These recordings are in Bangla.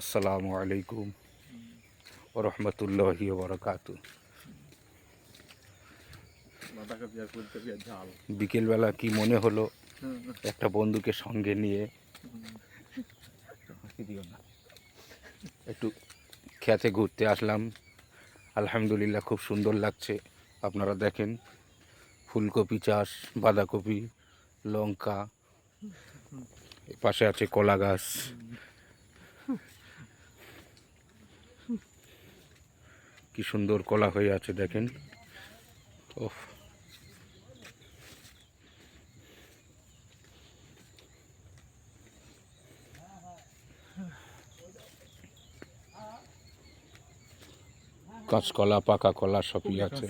আসসালামু আলাইকুম ওয়া রাহমাতুল্লাহি ওয়া বারাকাতু। বিকেলবেলা কি মনে হলো একটা বন্ধুকে সঙ্গে নিয়ে একটু খেতে ঘুরতে আসলাম। আলহামদুলিল্লাহ খুব সুন্দর লাগছে। আপনারা দেখেন ফুলকপি চাষ, বাঁধাকপি, লঙ্কা, পাশে আছে কলা গাছ। কি সুন্দর কলা হয়ে আছে দেখেন। ওহ, কাঁচকলা, পাকা কলা সবই আছে।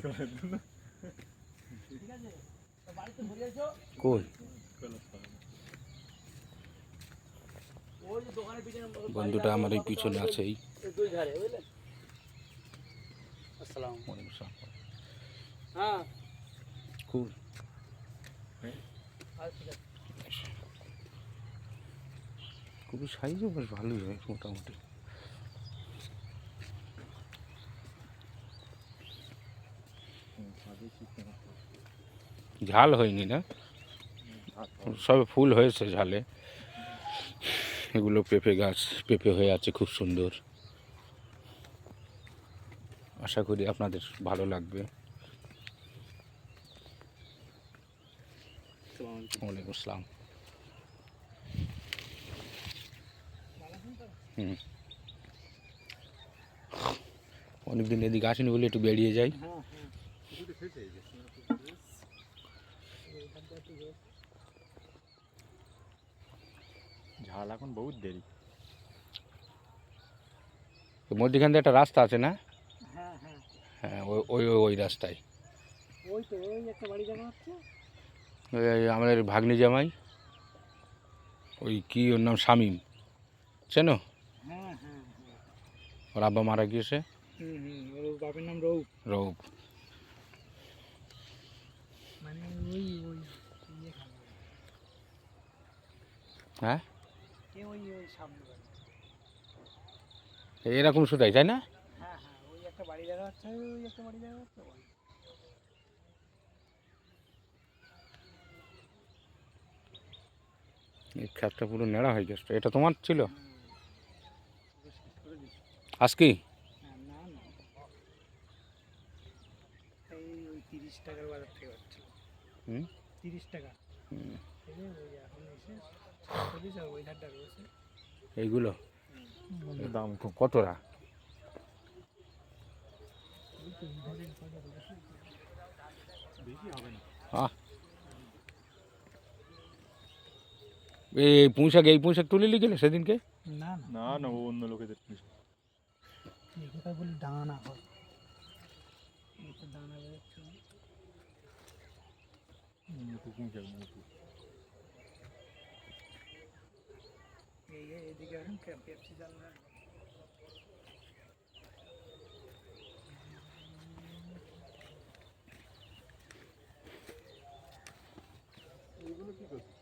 কই বন্ধুটা আমার এই পিছনে আছেই। খুব খুবই সাইজও বেশ ভালোই হয় মোটামুটি। ঝাল হয়নি না, সবে ফুল হয়েছে ঝালে। এগুলো পেঁপে গাছ, পেঁপে হয়ে আছে খুব সুন্দর। আশা করি আপনাদের ভালো লাগবে। ওয়ালাইকুম আসসালাম। অনেকদিন এদিকে আসেনি বলে একটু বেরিয়ে যাই। ঝাল এখন বহুত দেরি। মধ্যখান দিয়ে একটা রাস্তা আছে না? হ্যাঁ হ্যাঁ, হ্যাঁ, ওই ওই ওই রাস্তায়। ওই তো ওই একটা বাড়ি দেখা যাচ্ছে। ওই আমাদের ভাগ্নি জামাই, ওই কি ওর নাম, শামীম, চেনো? হ্যাঁ হ্যাঁ হ্যাঁ, ওর আব্বা মারা গিয়েছে। ওর বাপের নাম রৌপ। রৌপ। মানে ওই ওই ইয়ে খাবে, হ্যাঁ, ওই ওই সামনে বাড়ি। এরকম শুধাই তাই না? হ্যাঁ হ্যাঁ, ওই একটা বাড়ি দেখা যাচ্ছে, ওই একটা বাড়ি দেখা যাচ্ছে ওই। এই ক্ষেতটা পুরো নেড়া হয়ে গেছে। এটা তোমার ছিল পুরো শেষ করে দিচ্ছি। আজকে? হ্যাঁ, না না, এই ওই 30 টাকার বাজার থেকে পাচ্ছিল। হুম 30 টাকা হুম। থেকে ওই এখন এসে চল্লিশ আর ওই ধারটা রয়েছে। এইগুলো দাম কতরা? ওই তো এই ধারের কয়টা রয়েছে। বেশি হবে না। আহ, এই পুঁইশাক, এই পুঁইশাক তুলে গেলে সেদিনকে? না না না না, ও অন্য লোকেদের এই কথা বলি, দানা হয়, একটা দানা বেরোচ্ছে না। এদিকে এখন পেপসি জাল না। এগুলো কি করছে?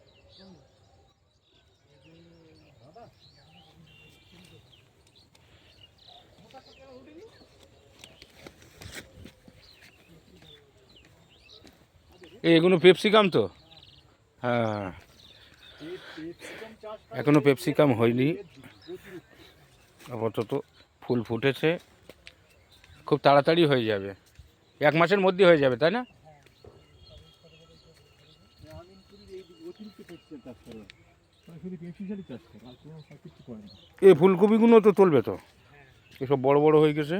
এগুলো পেপসিকাম তো? হ্যাঁ, এখনো পেপসিকাম হয়নি আপাতত। ফুল ফুটেছে, খুব তাড়াতাড়ি হয়ে যাবে, 1 মাসের মধ্যে হয়ে যাবে তাই না? এই ফুলকপিগুলো তো তুলবে তো, এসব বড় বড় হয়ে গেছে।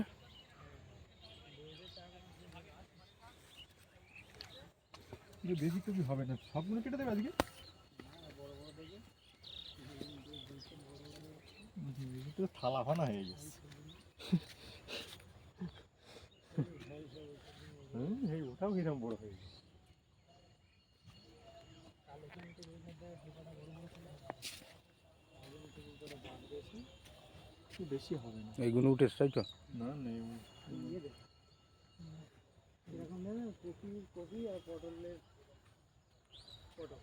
বেশি কপি হবে না, সবগুলো কেটে দেবে আজকে। তো থালা ফানা হয়ে গেছে। ওটাও কিরম বড় হয়ে গেছে। বেশি হবে না, এইগুলো উঠেছে তাই তো? না না, এরকম দেবে, কপি আর পটলের পটল।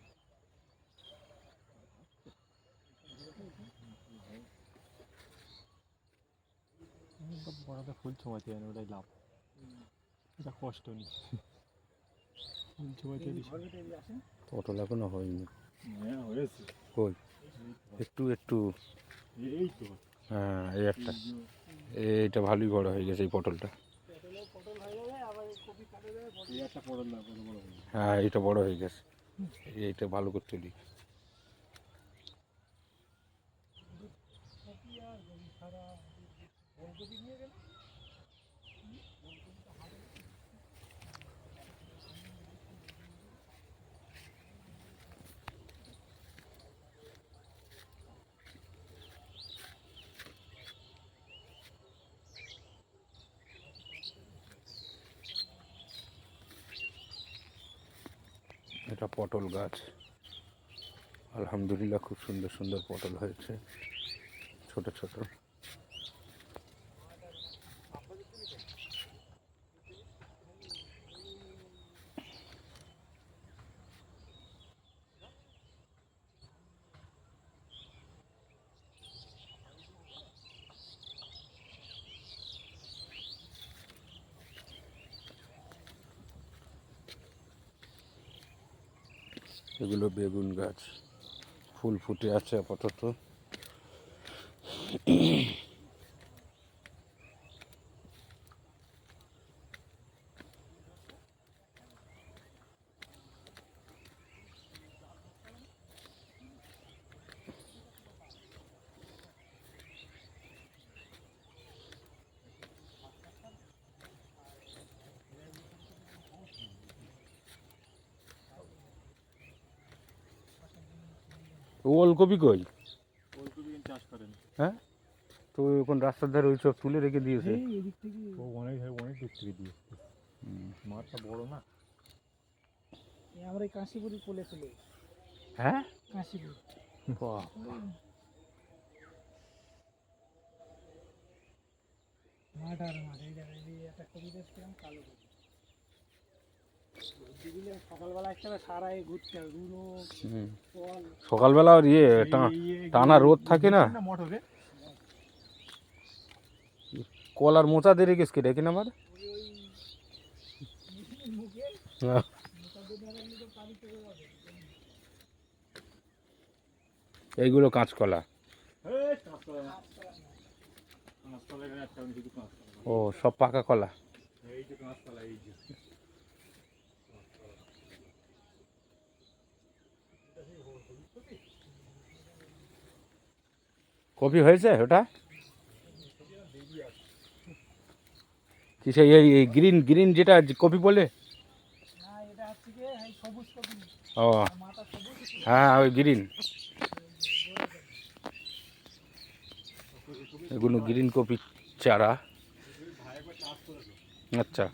লঙ্কা বড়াতে ফুল ছোঁয়াতে হয় না, ওটাই লাভ। এটা কষ্ট নেই, ফুল ছোঁয়াতে এই বেশি। ঘরের ভিতরে আসেন পটল এখনো হয়নি। হ্যাঁ হয়েছে, কই একটু একটু। এই তো হ্যাঁ এই একটা, এইটা ভালোই বড় হয়ে গেছে এই পটলটা। পটলেও পটল হয়ে যাবে, আবার এই কপি কাটা যাবে, এই একটা পটল না, কত বড় হয়ে গেছে। হ্যাঁ এটা বড় হয়ে গেছে, এইটা ভালো করে তুলি। কপি আর কপি ছাড়া ফুলকপি নিয়ে গেলে এটা পটল গাছ, আলহামদুলিল্লাহ খুব সুন্দর সুন্দর পটল হয়েছে, ছোট ছোট। এগুলো বেগুন গাছ, ফুল ফুটে আছে আপাতত। ওলকপি কই? ফুলকপি চাষ করেন? হ্যাঁ তো এখন রাস্তার ধারে ওই সব তুলে রেখে দিয়েছে। এই এদিক থেকে ও অনেক অনেক দূর থেকে দিয়ে মাঠটা বড় না। আমরা এই কাশিপুরি কোলে চলে এসেছি। হ্যাঁ কাশিপুর বাহ, মাঠ আর মাঠ, এই জায়গায় এই একটা কবি দেখছিলাম, কালো কবি। দিলে সকালবেলা আসতে হবে, সারা এই ঘুরতে হবে, রুলো হুম। ফল। সকালবেলা আর ইয়ে টানা রোদ থাকে না, মোটরে কলার মোচা দিয়ে রেখেছ কে রেখে আমার। ওই মেশিনের মুখে হ্যাঁ। মোটা দিয়ে রাখলে তো পানি চলে যাবে। এইগুলো কাঁচকলা। ও সব পাকা কলা। এই যে কাঁচকলা, এই যে কপি হয়েছে ওটা কিসে? এই গ্রিন গ্রিন যেটা কপি বলে? না, এটা হচ্ছে কি এই সবুজ কপি, ও মাথা সবুজ। হ্যাঁ ওই গ্রিন, এগুলো গ্রিন কপি চারা। আচ্ছা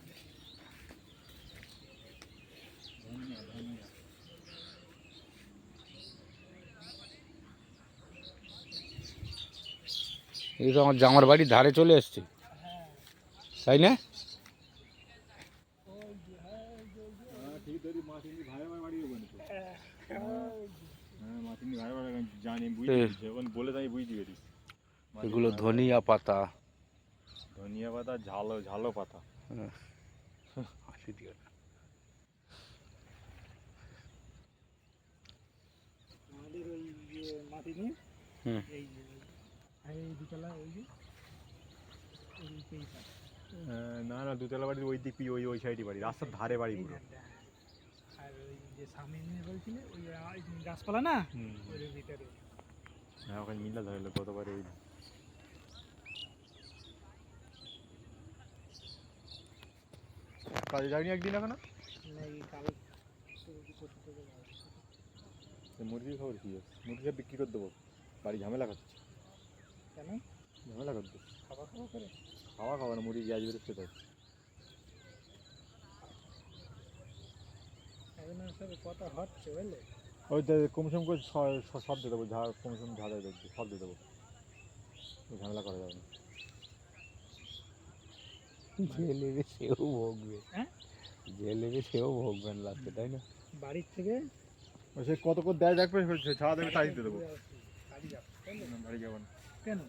এই তো আমার জামার বাড়ির ধারে চলে এসছি, তাই না? ঠিক ধরি মাছিনি ভাই আমার বাড়ি ওখানে তো। হ্যাঁ মাছিনি ভাই আমার জানি, বুঝতে যখন বলে তাই বুঝতে পেরেছি। এগুলো ধনিয়া পাতা। ধনিয়া পাতা, ঝালো ঝালো পাতা। হাসি দিও না। আমাদের ওই যে মাটি নিয়ে হুম। এই যে এই বিকেলা ওই যে ওই পেইটা না না, দুতলা বাড়ির ওই দিক, ওই ওই সাইডে বাড়ি, রাস্তার ধারে বাড়ি পুরো। আর ওই যে সামনে নিয়ে বলছিলে ওই গাছপালা না, ওই ভিতরে। হ্যাঁ ওখানে মিল্লা ধরলো কতবার। ওই কাজে যায়নি একদিন এখনো? না এই কাল পশু থেকে মুরগির খবর কি আছে? মুরগিটা বিক্রি করে দেবো, বাড়ি ঝামেলা করছে। কেন ঝামেলা করছে, খাওয়া খাওয়া করে খাওয়া খাওয়া না, মুরগি গ্যাস বেরোচ্ছে তাই। এখন সব কথা হচ্ছে বুঝলে। ওই কমসম করে সব দিয়ে দেবো, ঝাড় কমসম ঝাড়ে দেখবি, সব দিয়ে দেবো, ওই ঝামেলা করা যাবে না। যে নেবে সেও ভোগবে, হ্যাঁ যে নেবে সেও ভোগবেন লাস্টে, তাই না? বাড়ির থেকে ওই সে কত করে দেয় দেখবে, ছাড়া দেবে তাই দিয়ে দেবো। বাড়ি যাবো বাড়ি যাবো না। কেন